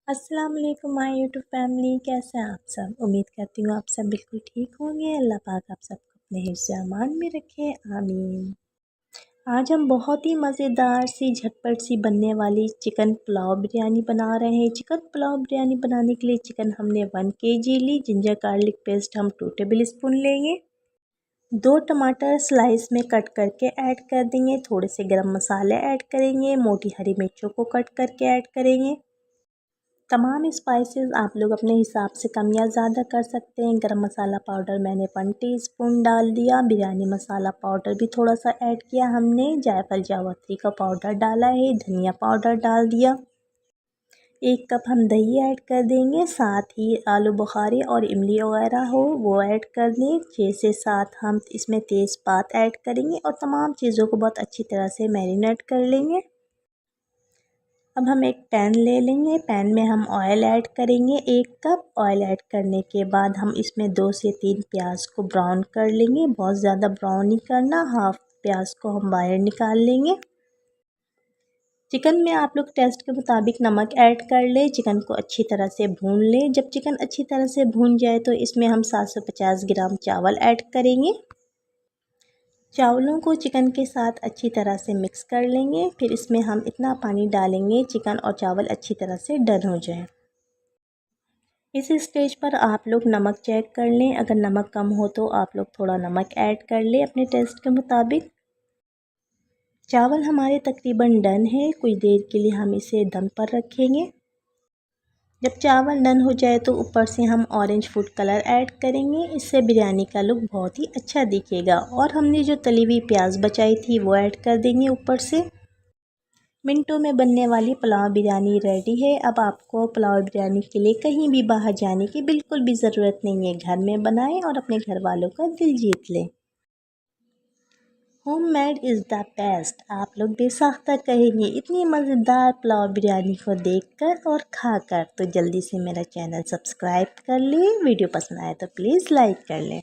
अस्सलाम वालेकुम my YouTube family, कैसे हैं आप सब। उम्मीद करती हूँ आप सब बिल्कुल ठीक होंगे। अल्लाह पाक आप सबको अपने हिफ्ज़ अमान में रखे, आमीन। आज हम बहुत ही मज़ेदार सी झटपट सी बनने वाली चिकन पुलाव बिरयानी बना रहे हैं। चिकन पुलाव बिरयानी बनाने के लिए चिकन हमने 1 kg ली। जिंजर गार्लिक पेस्ट हम 2 टेबल स्पून लेंगे। 2 टमाटर स्लाइस में कट करके ऐड कर देंगे। थोड़े से गरम मसाले ऐड करेंगे। मोटी हरी मिर्चों को कट करके ऐड करेंगे। तमाम स्पाइसेस आप लोग अपने हिसाब से कम या ज़्यादा कर सकते हैं। गरम मसाला पाउडर मैंने 1 टीस्पून डाल दिया। बिरयानी मसाला पाउडर भी थोड़ा सा ऐड किया हमने। जायफल जावित्री का पाउडर डाला है। धनिया पाउडर डाल दिया। 1 कप हम दही ऐड कर देंगे। साथ ही आलू बुखारी और इमली वगैरह हो वो ऐड कर दें। 6 से 7 हम इसमें तेज़पात ऐड करेंगे और तमाम चीज़ों को बहुत अच्छी तरह से मैरिनेट कर लेंगे। अब हम एक पैन ले लेंगे। पैन में हम ऑयल ऐड करेंगे। 1 कप ऑयल ऐड करने के बाद हम इसमें 2 से 3 प्याज को ब्राउन कर लेंगे। बहुत ज़्यादा ब्राउन नहीं करना, हाफ प्याज को हम बाहर निकाल लेंगे। चिकन में आप लोग टेस्ट के मुताबिक नमक ऐड कर ले। चिकन को अच्छी तरह से भून ले। जब चिकन अच्छी तरह से भून जाए तो इसमें हम 750 ग्राम चावल ऐड करेंगे। चावलों को चिकन के साथ अच्छी तरह से मिक्स कर लेंगे। फिर इसमें हम इतना पानी डालेंगे चिकन और चावल अच्छी तरह से डन हो जाए। इस स्टेज पर आप लोग नमक चेक कर लें। अगर नमक कम हो तो आप लोग थोड़ा नमक ऐड कर लें अपने टेस्ट के मुताबिक। चावल हमारे तकरीबन डन है। कुछ देर के लिए हम इसे दम पर रखेंगे। जब चावल डन हो जाए तो ऊपर से हम ऑरेंज फूड कलर ऐड करेंगे। इससे बिरयानी का लुक बहुत ही अच्छा दिखेगा। और हमने जो तली हुई प्याज बचाई थी वो ऐड कर देंगे ऊपर से। मिनटों में बनने वाली पुलाव बिरयानी रेडी है। अब आपको पुलाव बिरयानी के लिए कहीं भी बाहर जाने की बिल्कुल भी ज़रूरत नहीं है। घर में बनाएं और अपने घर वालों का दिल जीत लें। होममेड इज़ द बेस्ट, आप लोग बेसाख्ता कहेंगे इतनी मज़ेदार पुलाव बिरयानी को देखकर और खाकर। तो जल्दी से मेरा चैनल सब्सक्राइब कर लें। वीडियो पसंद आए तो प्लीज़ लाइक कर लें।